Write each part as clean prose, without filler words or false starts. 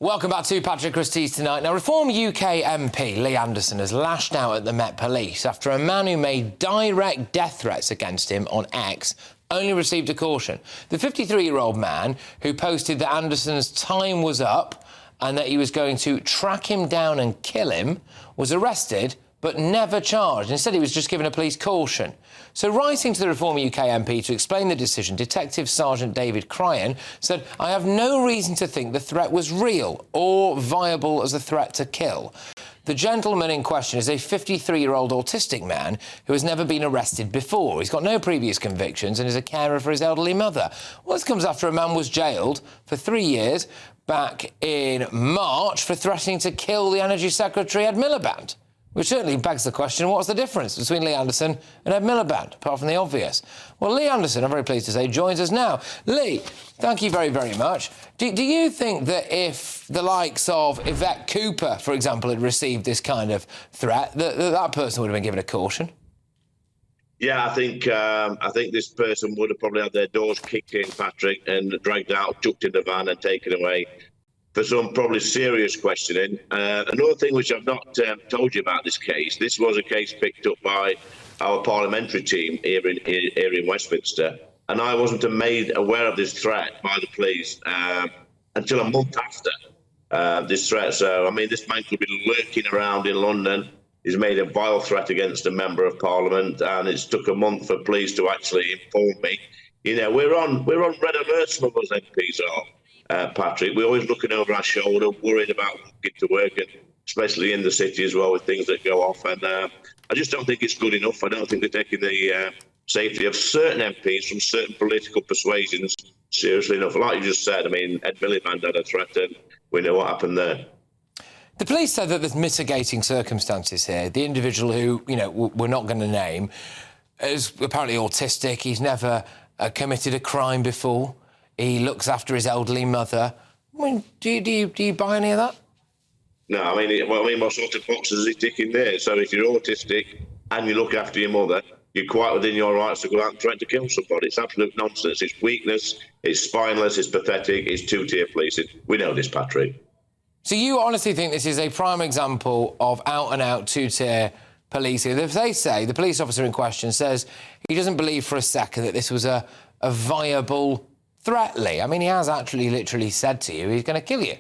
Welcome back to Patrick Christie's Tonight. Now, Reform UK MP Lee Anderson has lashed out at the Met Police after a man who made direct death threats against him on X only received a caution. The 53-year-old man who posted that Anderson's time was up and that he was going to track him down and kill him was arrested but never charged. Instead, he was just given a police caution. So, writing to the Reform UK MP to explain the decision, Detective Sergeant David Cryan said, "I have no reason to think the threat was real or viable as a threat to kill. The gentleman in question is a 53-year-old autistic man who has never been arrested before. He's got no previous convictions and is a carer for his elderly mother." Well, this comes after a man was jailed for 3 years back in March for threatening to kill the Energy Secretary, Ed Miliband. Which certainly begs the question, what's the difference between Lee Anderson and Ed Miliband, apart from the obvious? Well, Lee Anderson, I'm very pleased to say, joins us now. Lee, thank you very, very much. Do you think that if the likes of Yvette Cooper, for example, had received this kind of threat, that person would have been given a caution? Yeah, I think this person would have probably had their doors kicked in, Patrick, and dragged out, chucked in the van and taken away for some probably serious questioning. Another thing which I've not told you about this case, this was a case picked up by our parliamentary team here in Westminster, and I wasn't made aware of this threat by the police until a month after this threat. So, I mean, this man could be lurking around in London. He's made a vile threat against a member of Parliament, and it's took a month for police to actually inform me. You know, we're on red alert, some of us MPs are. Patrick, we're always looking over our shoulder, worried about getting to work, and especially in the city as well with things that go off. And I just don't think it's good enough. I don't think they're taking the safety of certain MPs from certain political persuasions seriously enough. Like you just said, I mean, Ed Miliband had a threat, and we know what happened there. The police said that there's mitigating circumstances here. The individual who, you know, we're not going to name is apparently autistic. He's never committed a crime before. He looks after his elderly mother. I mean, do you buy any of that? No, I mean, what sort of boxes is he ticking there? So if you're autistic and you look after your mother, you're quite within your rights to go out and try to kill somebody. It's absolute nonsense. It's weakness. It's spineless. It's pathetic. It's two-tier policing. We know this, Patrick. So you honestly think this is a prime example of out-and-out two-tier policing? If they say, the police officer in question says he doesn't believe for a second that this was a viable threat, Lee. I mean, he has actually literally said to you he's going to kill you.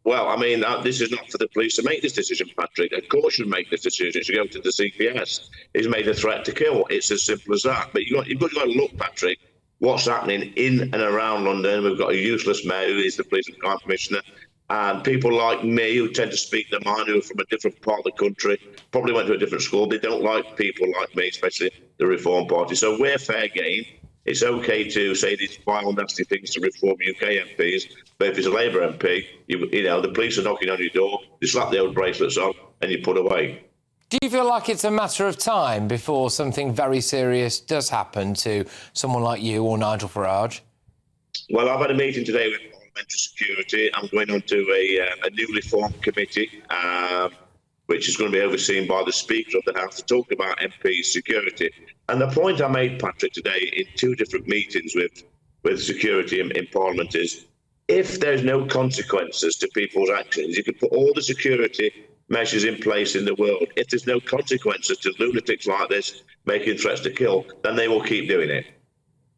Well, I mean, this is not for the police to make this decision, Patrick. A court should make this decision. It should go to the CPS. He's made a threat to kill. It's as simple as that. But you've got to look, Patrick, what's happening in and around London. We've got a useless mayor who is the police and crime commissioner, and people like me who tend to speak their mind, who are from a different part of the country, probably went to a different school. They don't like people like me, especially the Reform Party. So we're fair game. It's OK to say these vile, nasty things to Reform UK MPs, but if it's a Labour MP, you know, the police are knocking on your door, you slap the old bracelets on and you put away. Do you feel like it's a matter of time before something very serious does happen to someone like you or Nigel Farage? Well, I've had a meeting today with Parliamentary Security. I'm going on to a newly formed committee, which is going to be overseen by the Speaker of the House, to talk about MP security. And the point I made, Patrick, today in two different meetings with security in Parliament is, if there's no consequences to people's actions, you can put all the security measures in place in the world. If there's no consequences to lunatics like this making threats to kill, then they will keep doing it.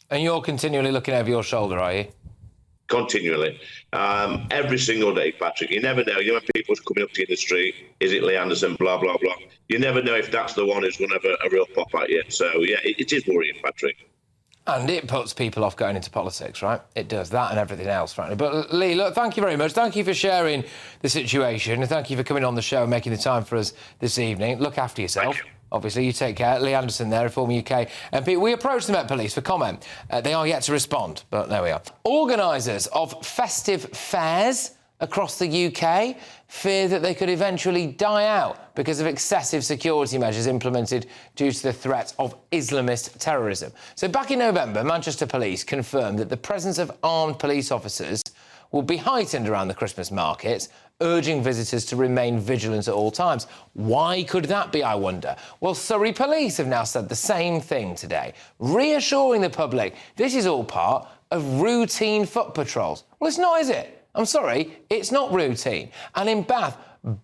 And you're continually looking over your shoulder, are you? Continually. Every single day, Patrick. You never know. You know, when people's coming up to you in the street, is it Lee Anderson, blah, blah, blah. You never know if that's the one who's going to have a real pop at you. So, yeah, it is worrying, Patrick. And it puts people off going into politics, right? It does that and everything else, frankly. But, Lee, look, thank you very much. Thank you for sharing the situation. And thank you for coming on the show and making the time for us this evening. Look after yourself. Obviously, you take care. Lee Anderson there, Reform UK MP. We approached the Met Police for comment. They are yet to respond, but there we are. Organisers of festive fairs across the UK fear that they could eventually die out because of excessive security measures implemented due to the threat of Islamist terrorism. So back in November, Manchester Police confirmed that the presence of armed police officers will be heightened around the Christmas markets, urging visitors to remain vigilant at all times. Why could that be, I wonder? Well, Surrey Police have now said the same thing today, reassuring the public this is all part of routine foot patrols. Well, it's not, is it? I'm sorry, it's not routine. And in Bath,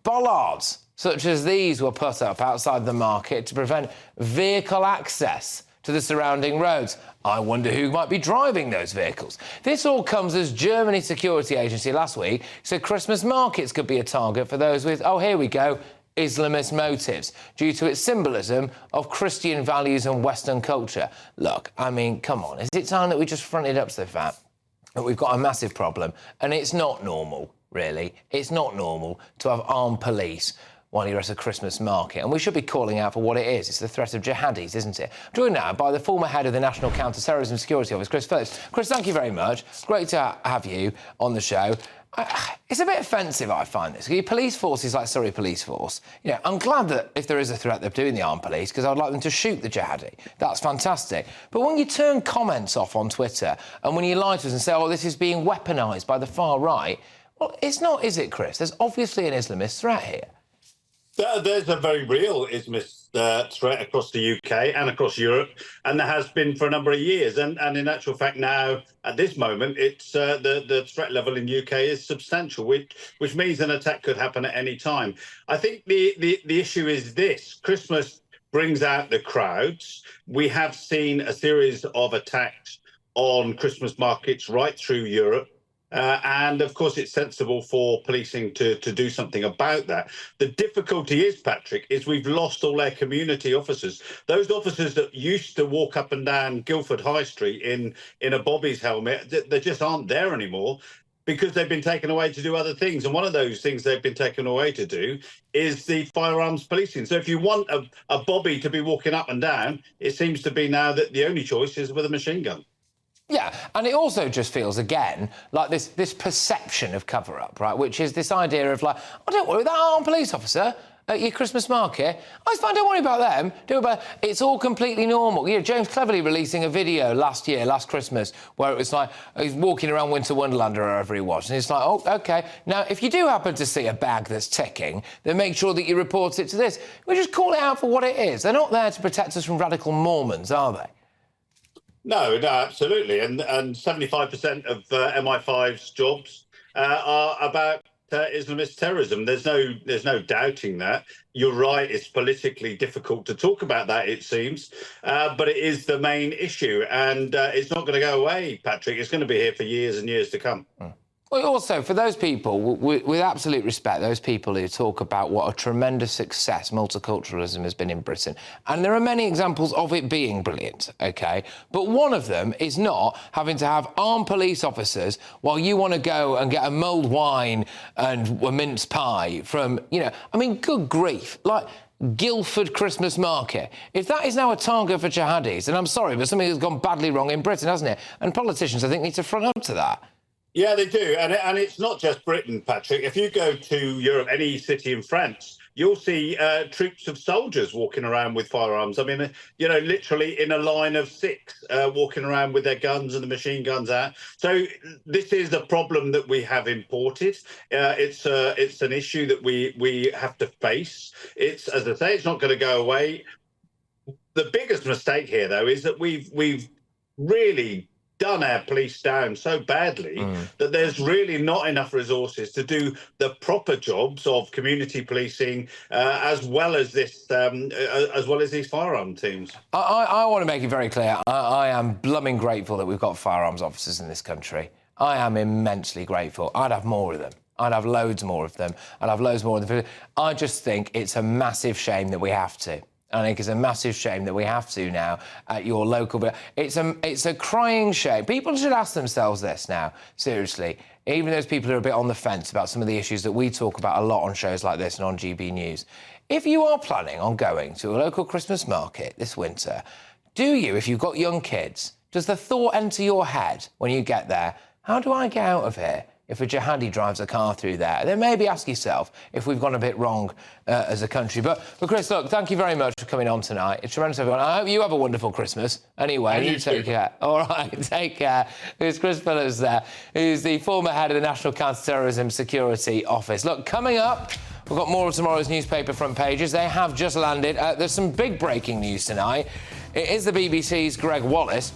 bollards such as these were put up outside the market to prevent vehicle access to the surrounding roads. I wonder who might be driving those vehicles. This all comes as Germany's security agency last week said Christmas markets could be a target for those with, oh, here we go, Islamist motives, due to its symbolism of Christian values and Western culture. Look, I mean, come on, is it time that we just fronted up to the fact that we've got a massive problem? And it's not normal, really. It's not normal to have armed police while you're at a Christmas market. And we should be calling out for what it is. It's the threat of jihadis, isn't it? I'm joined now by the former head of the National Counter-Terrorism Security Office, Chris Phillips. Chris, thank you very much. Great to have you on the show. It's a bit offensive, I find this. Your police force is like Surrey Police Force. You know, I'm glad that if there is a threat, they're doing the armed police, because I'd like them to shoot the jihadi. That's fantastic. But when you turn comments off on Twitter and when you lie to us and say, oh, this is being weaponised by the far right, well, it's not, is it, Chris? There's obviously an Islamist threat here. There's a very real Islamist threat across the UK and across Europe, and there has been for a number of years. And in actual fact, now at this moment, it's the threat level in the UK is substantial, which means an attack could happen at any time. I think the issue is this: Christmas brings out the crowds. We have seen a series of attacks on Christmas markets right through Europe. And, of course, it's sensible for policing to do something about that. The difficulty is, Patrick, is we've lost all our community officers. Those officers that used to walk up and down Guildford High Street in a Bobby's helmet, they just aren't there anymore because they've been taken away to do other things. And one of those things they've been taken away to do is the firearms policing. So if you want a Bobby to be walking up and down, it seems to be now that the only choice is with a machine gun. Yeah, and it also just feels, again, like this perception of cover-up, right, which is this idea of, like, oh, don't worry, that armed police officer at your Christmas market, oh, it's fine, don't worry about them. It's all completely normal. You know, James Cleverly releasing a video last Christmas, where it was like, he's walking around Winter Wonderland or wherever he was, and it's like, oh, OK, now, if you do happen to see a bag that's ticking, then make sure that you report it to this. We just call it out for what it is. They're not there to protect us from radical Mormons, are they? No, absolutely. And 75% of MI5's jobs are about Islamist terrorism. There's no doubting that. You're right, it's politically difficult to talk about that, it seems, but it is the main issue. And it's not going to go away, Patrick. It's going to be here for years and years to come. Well, also, for those people, with absolute respect, those people who talk about what a tremendous success multiculturalism has been in Britain, and there are many examples of it being brilliant, OK? But one of them is not having to have armed police officers while you want to go and get a mulled wine and a mince pie from, you know, I mean, good grief. Like, Guildford Christmas market. If that is now a target for jihadis, then I'm sorry, but something has gone badly wrong in Britain, hasn't it? And politicians, I think, need to front up to that. Yeah, they do. And it's not just Britain, Patrick. If you go to Europe, any city in France, you'll see troops of soldiers walking around with firearms. I mean, you know, literally in a line of 6, walking around with their guns and the machine guns out. So this is a problem that we have imported. It's an issue that we have to face. It's, as I say, it's not going to go away. The biggest mistake here, though, is that we've really done our police down so badly that there's really not enough resources to do the proper jobs of community policing, as well as these firearm teams. I want to make it very clear. I am blooming grateful that we've got firearms officers in this country. I am immensely grateful. I'd have more of them. I'd have loads more of them. I'd have loads more of them. I just think it's a massive shame that we have to. I think it's a massive shame that we have to now at your local... But it's a crying shame. People should ask themselves this now, seriously. Even those people who are a bit on the fence about some of the issues that we talk about a lot on shows like this and on GB News. If you are planning on going to a local Christmas market this winter, do you, if you've got young kids, does the thought enter your head when you get there, how do I get out of here if a jihadi drives a car through there? Then maybe ask yourself if we've gone a bit wrong as a country. But Chris, look, thank you very much for coming on tonight. It's tremendous, everyone. I hope you have a wonderful Christmas. Anyway, you take care. All right, take care. There's Chris Phillips there, who's the former head of the National Counter-Terrorism Security Office. Look, coming up, we've got more of tomorrow's newspaper front pages. They have just landed. There's some big breaking news tonight. It is the BBC's Greg Wallace.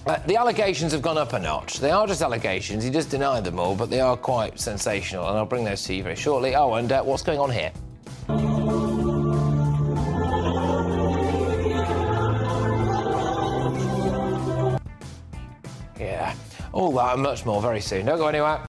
The allegations have gone up a notch. They are just allegations. He does deny them all, but they are quite sensational, and I'll bring those to you very shortly. Oh, and what's going on here? Yeah, all that and much more very soon. Don't go anywhere.